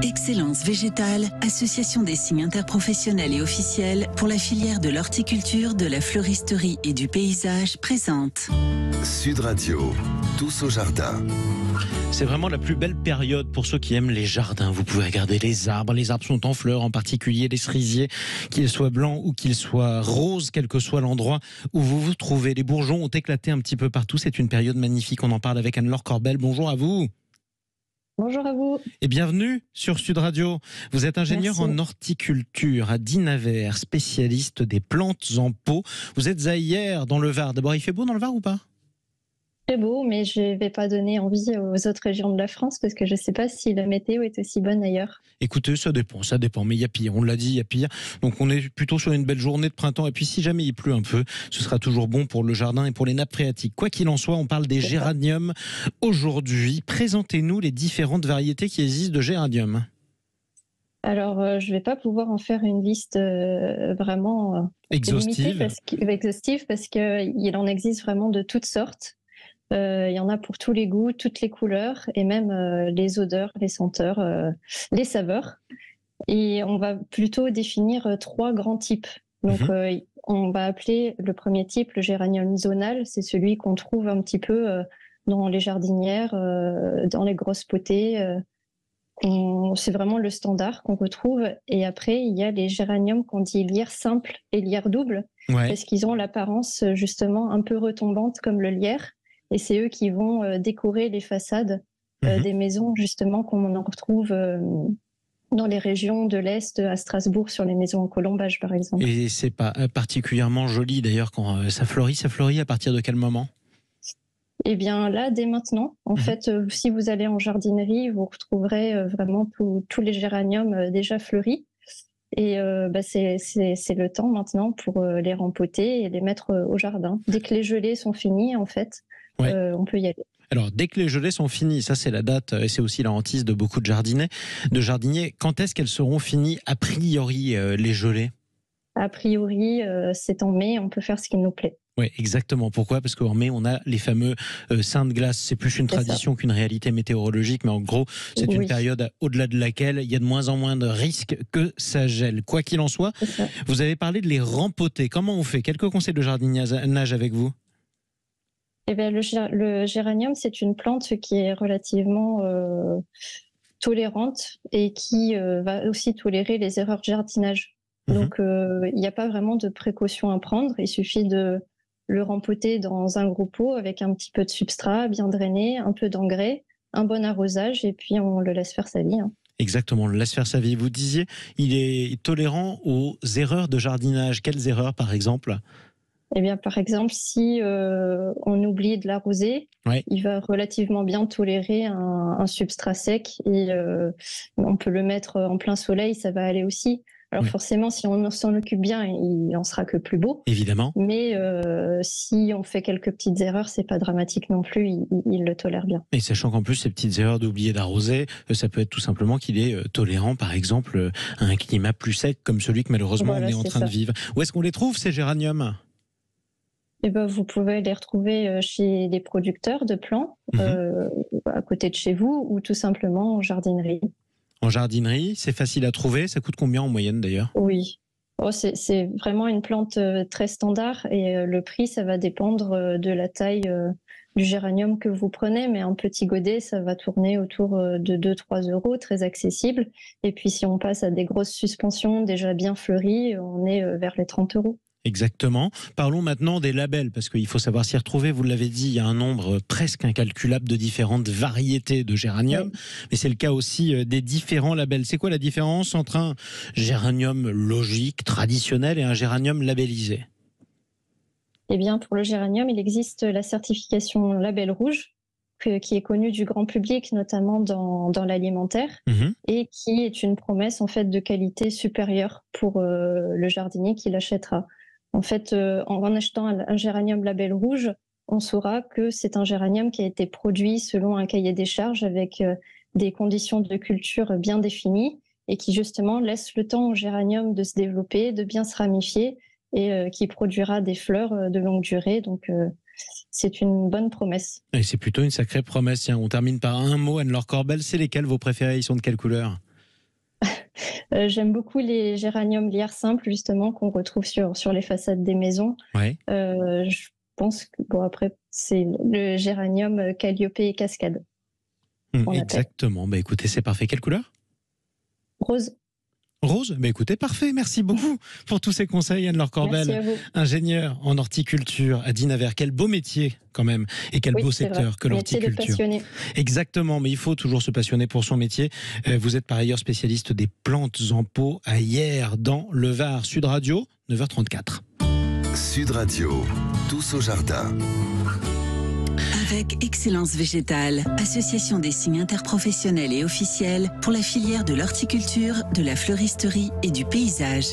Excellence Végétale, association des signes interprofessionnels et officiels pour la filière de l'horticulture, de la fleuristerie et du paysage, présente Sud Radio, tous au jardin. C'est vraiment la plus belle période pour ceux qui aiment les jardins. Vous pouvez regarder les arbres. Les arbres sont en fleurs, en particulier les cerisiers, qu'ils soient blancs ou qu'ils soient roses, quel que soit l'endroit où vous vous trouvez. Les bourgeons ont éclaté un petit peu partout. C'est une période magnifique. On en parle avec Anne-Laure Corbel. Bonjour à vous. Bonjour à vous. Et bienvenue sur Sud Radio. Vous êtes ingénieur en horticulture à Dinavert, spécialiste des plantes en pot. Vous êtes à Hyères, dans le Var. D'abord, il fait beau dans le Var ou pas ? Très beau, mais je ne vais pas donner envie aux autres régions de la France parce que je ne sais pas si la météo est aussi bonne ailleurs. Écoutez, ça dépend, mais il y a pire, on l'a dit, il y a pire. Donc on est plutôt sur une belle journée de printemps, et puis si jamais il pleut un peu, ce sera toujours bon pour le jardin et pour les nappes phréatiques. Quoi qu'il en soit, on parle des géraniums aujourd'hui. Présentez-nous les différentes variétés qui existent de géraniums. Alors, je ne vais pas pouvoir en faire une liste vraiment exhaustive parce qu'il en existe vraiment de toutes sortes. Il y en a pour tous les goûts, toutes les couleurs et même les odeurs, les senteurs, les saveurs. Et on va plutôt définir 3 grands types. Donc, on va appeler le premier type le géranium zonal. C'est celui qu'on trouve un petit peu dans les jardinières, dans les grosses potées. C'est vraiment le standard qu'on retrouve. Et après, il y a les géraniums qu'on dit lierre simple et lierre double, parce qu'ils ont l'apparence justement un peu retombante comme le lierre. Et c'est eux qui vont décorer les façades des maisons, justement, comme on en retrouve dans les régions de l'Est, à Strasbourg, sur les maisons en colombage, par exemple. Et c'est pas particulièrement joli, d'ailleurs, quand ça fleurit. Ça fleurit à partir de quel moment ? Eh bien, là, dès maintenant. En fait, si vous allez en jardinerie, vous retrouverez vraiment tous les géraniums déjà fleuris. Et c'est le temps maintenant pour les rempoter et les mettre au jardin. Dès que les gelées sont finies, en fait, on peut y aller. Alors, dès que les gelées sont finies, ça c'est la date et c'est aussi la hantise de beaucoup de jardiniers. Quand est-ce qu'elles seront finies, a priori, les gelées ? A priori, c'est en mai, on peut faire ce qu'il nous plaît. Oui, exactement. Pourquoi ? Parce qu'en mai, on a les fameux seins de glace. C'est plus une tradition qu'une réalité météorologique, mais en gros, c'est une période au-delà de laquelle il y a de moins en moins de risques que ça gèle. Quoi qu'il en soit, vous avez parlé de les rempoter. Comment on fait ? Quelques conseils de jardinage avec vous ? Eh bien, le géranium, c'est une plante qui est relativement tolérante et qui va aussi tolérer les erreurs de jardinage. Donc, il n'y a pas vraiment de précautions à prendre. Il suffit de le rempoter dans un gros pot avec un petit peu de substrat bien drainé, un peu d'engrais, un bon arrosage et puis on le laisse faire sa vie. Exactement, on le laisse faire sa vie. Vous disiez, il est tolérant aux erreurs de jardinage. Quelles erreurs, par exemple ? Eh bien, par exemple, si on oublie de l'arroser, il va relativement bien tolérer un substrat sec et on peut le mettre en plein soleil, ça va aller aussi. Alors forcément, si on s'en occupe bien, il n'en sera que plus beau. Évidemment. Mais si on fait quelques petites erreurs, c'est pas dramatique non plus, il le tolère bien. Et sachant qu'en plus, ces petites erreurs d'oublier d'arroser, ça peut être tout simplement qu'il est tolérant, par exemple, à un climat plus sec comme celui que malheureusement on est en train de vivre. Où est-ce qu'on les trouve, ces géraniums ? Eh ben, vous pouvez les retrouver chez les producteurs de plants, à côté de chez vous, ou tout simplement en jardinerie. En jardinerie, c'est facile à trouver. Ça coûte combien en moyenne d'ailleurs ? Oui, c'est vraiment une plante très standard et le prix, ça va dépendre de la taille du géranium que vous prenez, mais un petit godet, ça va tourner autour de 2-3 euros, très accessible. Et puis si on passe à des grosses suspensions déjà bien fleuries, on est vers les 30 euros. Exactement. Parlons maintenant des labels, parce qu'il faut savoir s'y retrouver. Vous l'avez dit, il y a un nombre presque incalculable de différentes variétés de géranium, mais c'est le cas aussi des différents labels. C'est quoi la différence entre un géranium logique, traditionnel, et un géranium labellisé ? Eh bien, pour le géranium, il existe la certification label rouge, qui est connue du grand public, notamment dans l'alimentaire, et qui est une promesse en fait de qualité supérieure pour le jardinier qui l'achètera. En fait, en achetant un géranium label rouge, on saura que c'est un géranium qui a été produit selon un cahier des charges avec des conditions de culture bien définies et qui justement laisse le temps au géranium de se développer, de bien se ramifier et qui produira des fleurs de longue durée. Donc, c'est une bonne promesse. Et c'est plutôt une sacrée promesse. Tiens, on termine par un mot, Anne-Laure Corbel. C'est lesquels vos préférés ? Ils sont de quelle couleur ? J'aime beaucoup les géraniums lierre simple, justement, qu'on retrouve sur les façades des maisons. Ouais. Je pense que, bon, après, c'est le géranium Calliope et Cascade. Exactement. Bah, écoutez, c'est parfait. Quelle couleur ? Rose. Rose, bah écoutez, parfait. Merci beaucoup pour tous ces conseils, Anne-Laure Corbel, Merci à vous. ingénieure en horticulture à Dinaver. Quel beau métier quand même, et quel beau secteur que l'horticulture. Métier de passionné. Exactement, mais il faut toujours se passionner pour son métier. Vous êtes par ailleurs spécialiste des plantes en pot à Hyères, dans le Var. Sud Radio, 9h34. Sud Radio, tous au jardin. Avec Excellence Végétale, association des signes interprofessionnels et officiels pour la filière de l'horticulture, de la fleuristerie et du paysage.